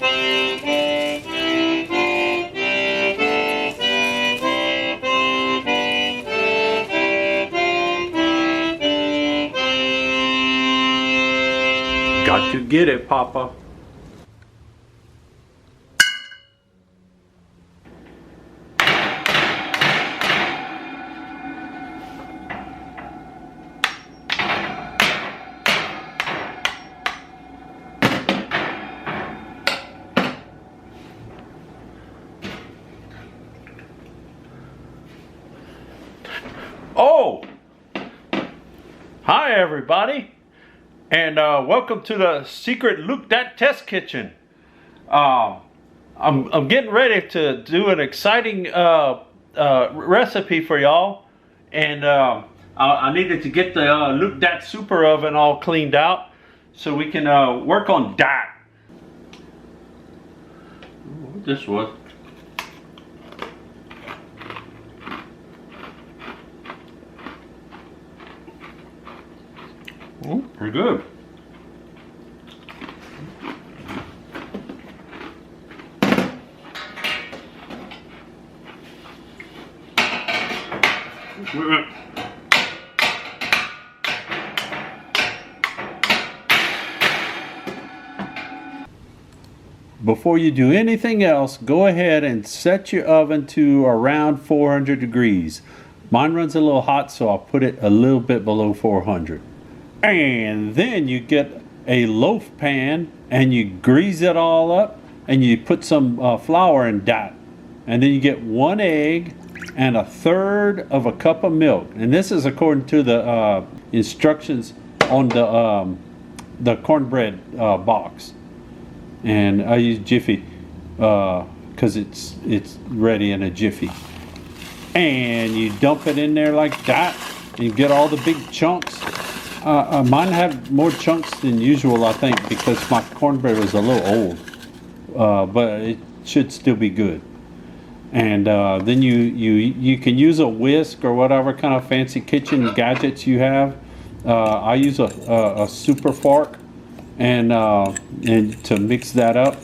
Got to get it, Papa. Oh! Hi, everybody. And welcome to the secret Look Dat Test Kitchen. I'm getting ready to do an exciting recipe for y'all, and I needed to get the Look Dat super oven all cleaned out so we can work on that. What this was? Oh, pretty good. Before you do anything else, go ahead and set your oven to around 400 degrees. Mine runs a little hot, so I'll put it a little bit below 400. And then you get a loaf pan and you grease it all up and you put some flour in that. And then you get 1 egg and 1/3 of a cup of milk. And this is according to the instructions on the cornbread box. And I use Jiffy because it's ready in a jiffy. And you dump it in there like that. And you get all the big chunks. Mine have more chunks than usual, I think, because my cornbread was a little old, but it should still be good. And then you can use a whisk or whatever kind of fancy kitchen gadgets you have. I use a super fork and to mix that up.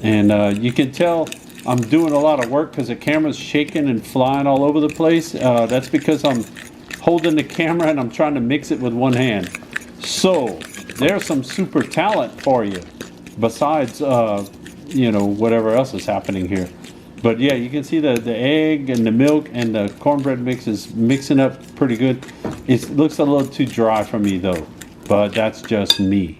And you can tell I'm doing a lot of work because the camera's shaking and flying all over the place. That's because I'm holding the camera and I'm trying to mix it with one hand. So there's some super talent for you besides you know, whatever else is happening here. But yeah, you can see the egg and the milk and the cornbread mix is mixing up pretty good. It looks a little too dry for me though, but that's just me.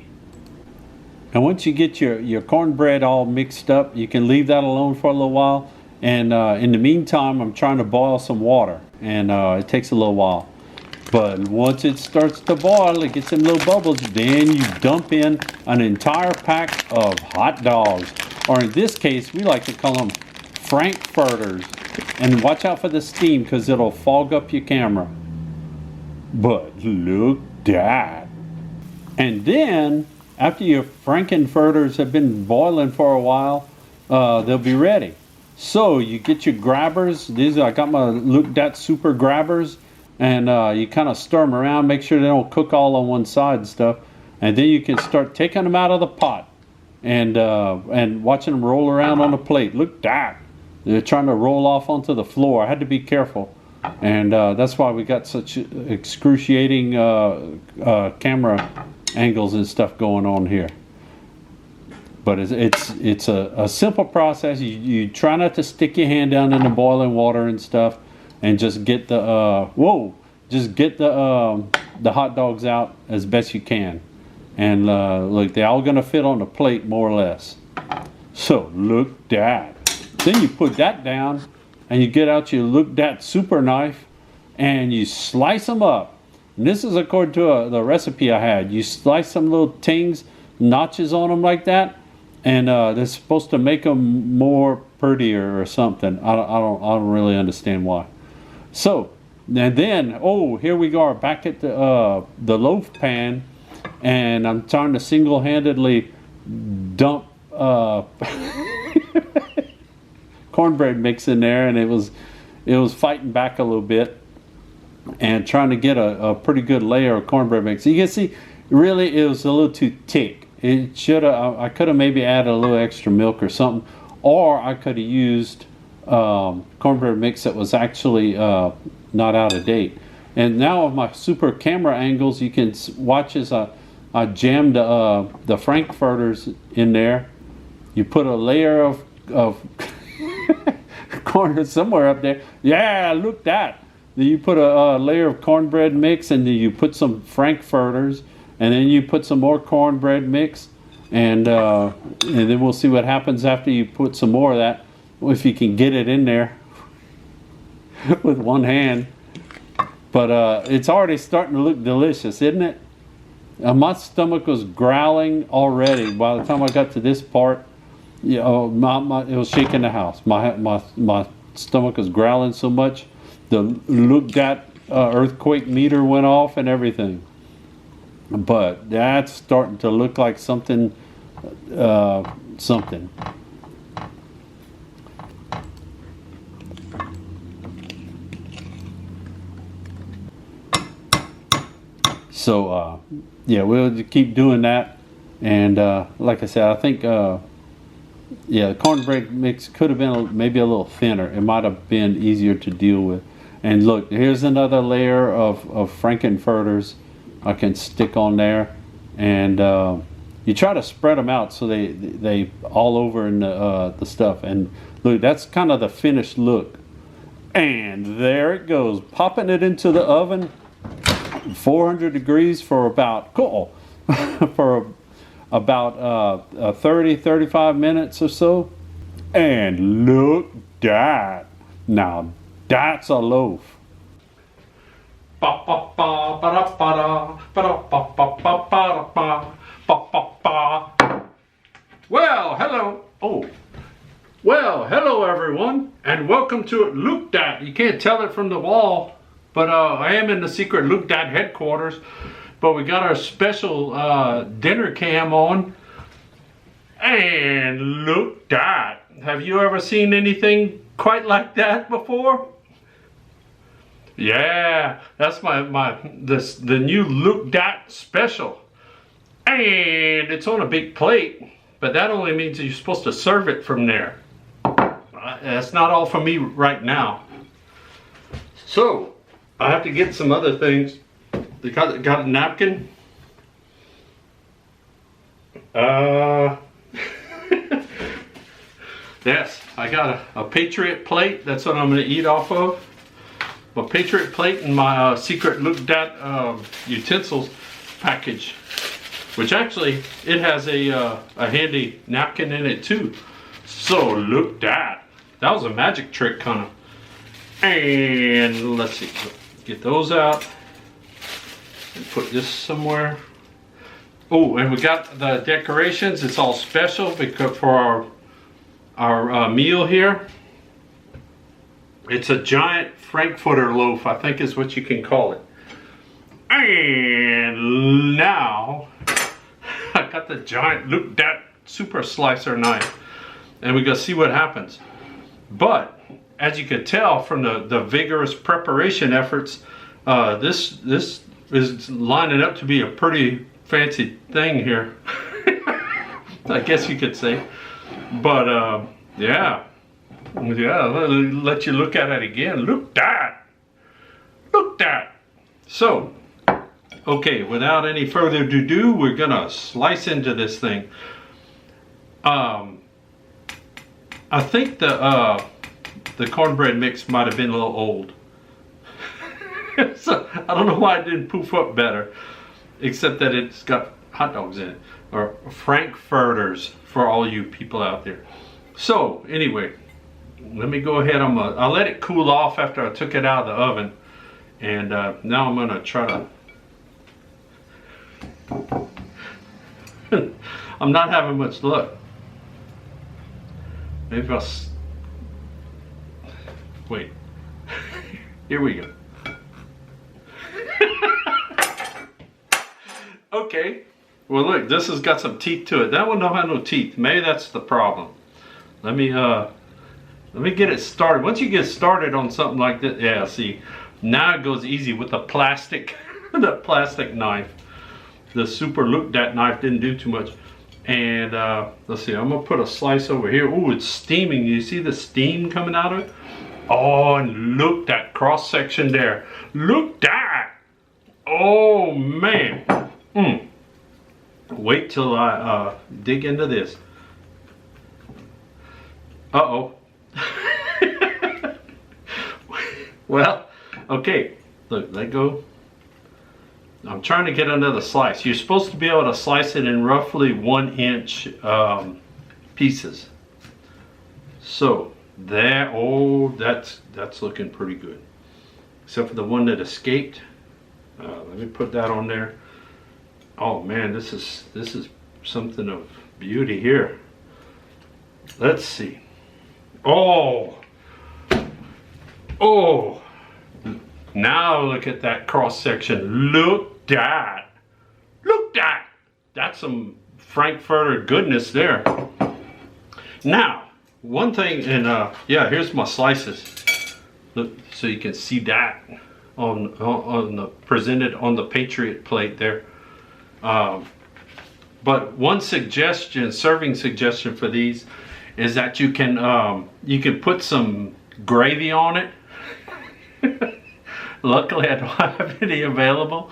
And once you get your cornbread all mixed up, you can leave that alone for a little while. And in the meantime, I'm trying to boil some water, and it takes a little while. But once it starts to boil, it gets some little bubbles, then you dump in an entire pack of hot dogs. Or in this case, we like to call them Frankfurters. And watch out for the steam because it'll fog up your camera. But look that. And then, after your Frankfurters have been boiling for a while, they'll be ready. So you get your grabbers. These I got my Look Dat super grabbers. And you kind of stir them around, make sure they don't cook all on one side and stuff. And then you can start taking them out of the pot and watching them roll around on the plate. Look that. They're trying to roll off onto the floor. I had to be careful. And that's why we got such excruciating camera angles and stuff going on here. But it's a simple process. You try not to stick your hand down in the boiling water and stuff. And just get the the hot dogs out as best you can, and look, they're all gonna fit on the plate more or less. So look that. Then you put that down, and you get out your Look Dat super knife, and you slice them up. And this is according to the recipe I had. You slice some little tings, notches on them like that, and they're supposed to make them more prettier or something. I don't really understand why. So, and then, oh, here we are back at the loaf pan, and I'm trying to single-handedly dump cornbread mix in there, and it was fighting back a little bit and trying to get a pretty good layer of cornbread mix. You can see, really, it was a little too thick. It should have. I could have maybe added a little extra milk or something, or I could have used cornbread mix that was actually not out of date. And now with my super camera angles, you can watch as I jammed the Frankfurters in there. You put a layer of corn somewhere up there. Yeah, look that. Then you put a layer of cornbread mix, and then you put some Frankfurters, and then you put some more cornbread mix, and then we'll see what happens after you put some more of that, if you can get it in there with one hand. But it's already starting to look delicious, isn't it? My stomach was growling already by the time I got to this part. You know, it was shaking the house. My stomach was growling so much. The Look Dat earthquake meter went off and everything. But that's starting to look like something. Something. So yeah, we'll keep doing that. And like I said, I think yeah, the cornbread mix could have been maybe a little thinner. It might have been easier to deal with. And look, here's another layer of Frankfurters I can stick on there. And you try to spread them out so they all over in the stuff. And look, that's kind of the finished look. And there it goes, popping it into the oven, 400 degrees for about, for about 30-35 minutes or so. And look that. Now that's a loaf. Well, hello. Oh, well, hello everyone, and welcome to Look Dat. You can't tell it from the wall, but I am in the secret Look Dat headquarters. But we got our special dinner cam on, and look that. Have you ever seen anything quite like that before? Yeah, that's the new Look Dat special. And it's on a big plate, but that only means that you're supposed to serve it from there. That's not all for me right now. So, I have to get some other things. They got a napkin. Yes, I got a Patriot plate. That's what I'm going to eat off of. A Patriot plate and my secret Look Dat utensils package, which actually it has a handy napkin in it too. So look that. That was a magic trick, kind of. And let's see, get those out. Put this somewhere. Oh, and we got the decorations. It's all special because for our meal here. It's a giant Frankfurter loaf, I think is what you can call it. And now I got the giant Look Dat super slicer knife, and we're gonna see what happens. But as you can tell from the vigorous preparation efforts, this is lining up to be a pretty fancy thing here. I guess you could say. But yeah, let you look at it again. Look that. Look that. So, okay, without any further ado, we're gonna slice into this thing. I think the cornbread mix might have been a little old. So I don't know why it didn't poof up better, except that it's got hot dogs in it, or Frankfurters for all you people out there. So anyway, let me go ahead. I'll let it cool off after I took it out of the oven, and now I'm gonna try to. I'm not having much luck. Maybe I'll wait. Here we go. Okay. Well, look, this has got some teeth to it. That one don't have no teeth. Maybe that's the problem. Let me get it started. Once you get started on something like this, yeah, see, now it goes easy with the plastic, the plastic knife. the super Look Dat knife didn't do too much. And let's see, I'm gonna put a slice over here. Ooh, it's steaming. You see the steam coming out of it? Oh, and look that cross section there. Look that. Oh man. Wait till I dig into this. Uh-oh. Well, okay. Look, let go. I'm trying to get another slice. You're supposed to be able to slice it in roughly 1-inch pieces. So there, oh, that's looking pretty good. Except for the one that escaped. Let me put that on there. Oh man, this is something of beauty here. Let's see. Oh, oh. Now look at that cross section. Look that. Look that. That's some Frankfurter goodness there. Now, one thing, and yeah, here's my slices. Look, so you can see that on the presented on the Patriot plate there. But one suggestion, serving suggestion for these, is that you can put some gravy on it. Luckily, I don't have any available.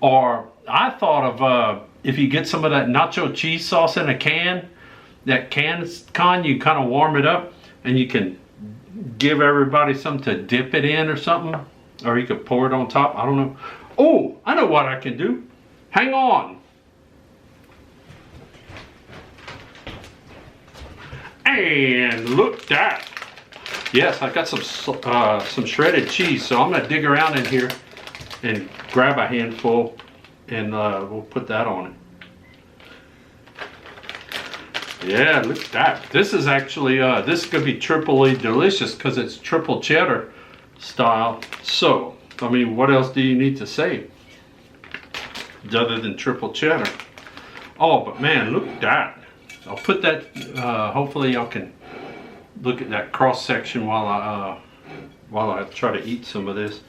Or I thought of if you get some of that nacho cheese sauce in a can, that con, you kind of warm it up and you can give everybody some to dip it in or something. Or you could pour it on top. I don't know. Oh, I know what I can do. Hang on. And look that. Yes, I got some shredded cheese, so I'm gonna dig around in here and grab a handful, and we'll put that on it. Yeah, look at that. This is actually this could be triply delicious because it's triple cheddar style. So, I mean, what else do you need to say other than triple cheddar? Oh, but man, look at that. I'll put that. Hopefully, y'all can look at that cross section while I try to eat some of this.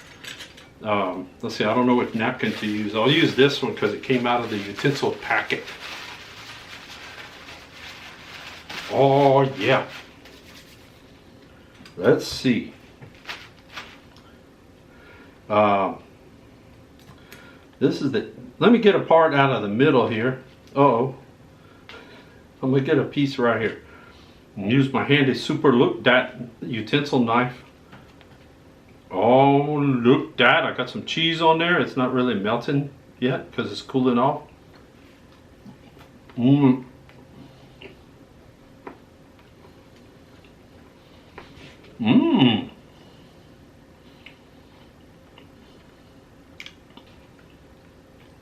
Let's see, I don't know what napkin to use. I'll use this one because it came out of the utensil packet. Oh yeah. Let's see. This is the, let me get a part out of the middle here. Uh-oh. I'm gonna get a piece right here. And use my handy super Look Dat utensil knife. Oh, look that. I got some cheese on there. It's not really melting yet because it's cooling off. Mmm. Mmm.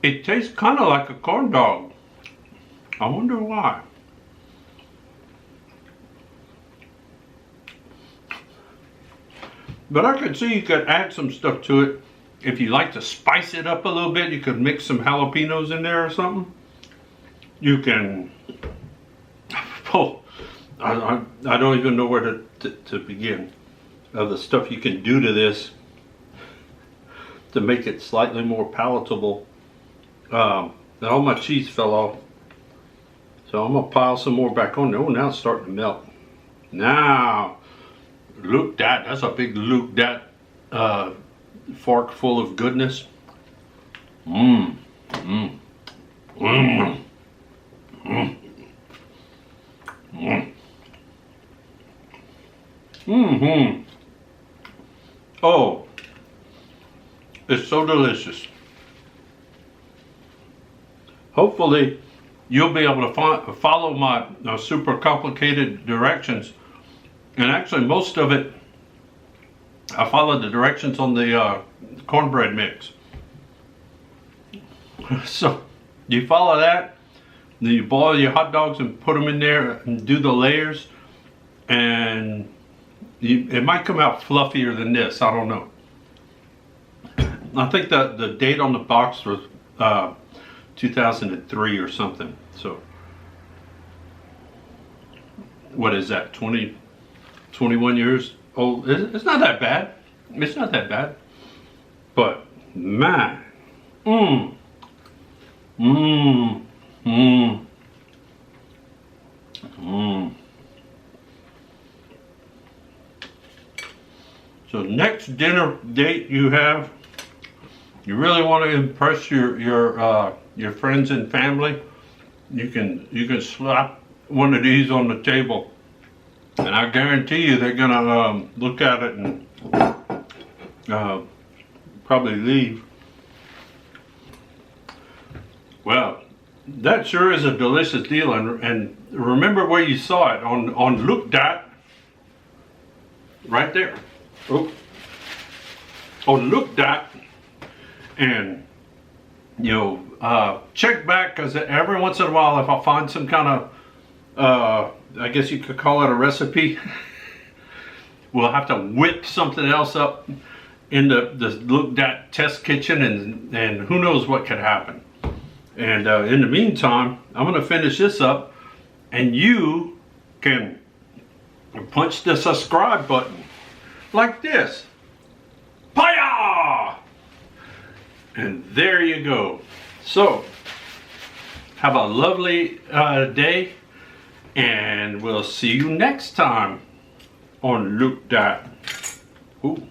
It tastes kind of like a corn dog. I wonder why. But I could see you could add some stuff to it. If you like to spice it up a little bit, you could mix some jalapenos in there or something. You can, oh, I don't even know where to begin of the stuff you can do to this to make it slightly more palatable. All my cheese fell off. So I'm gonna pile some more back on there. Oh, now it's starting to melt. Now, look that, that's a big Look Dat fork full of goodness. Mmm. Mmm. Mmm. Mmm. Mmm. Mmm. Oh, it's so delicious. Hopefully, you'll be able to follow my super complicated directions. And actually, most of it, I followed the directions on the cornbread mix. So, you follow that, then you boil your hot dogs and put them in there and do the layers. And it might come out fluffier than this, I don't know. I think the date on the box was 2003 or something. So, what is that, 21 years old? It's not that bad. It's not that bad. But, man, Mmm. Mmm. Mmm. So next dinner date you have, you really want to impress your friends and family, you can slap one of these on the table, and I guarantee you they're gonna look at it and probably leave. Well, that sure is a delicious deal, and remember where you saw it on Look Dat, right there. Oh, on Look Dat, and you know, check back, because every once in a while, if I find some kind of I guess you could call it a recipe, we'll have to whip something else up in the Look Dat Test Kitchen, and who knows what could happen. And in the meantime, I'm going to finish this up, and you can punch the subscribe button like this. Paya! And there you go. So, have a lovely day, and we'll see you next time on Look Dat. Ooh.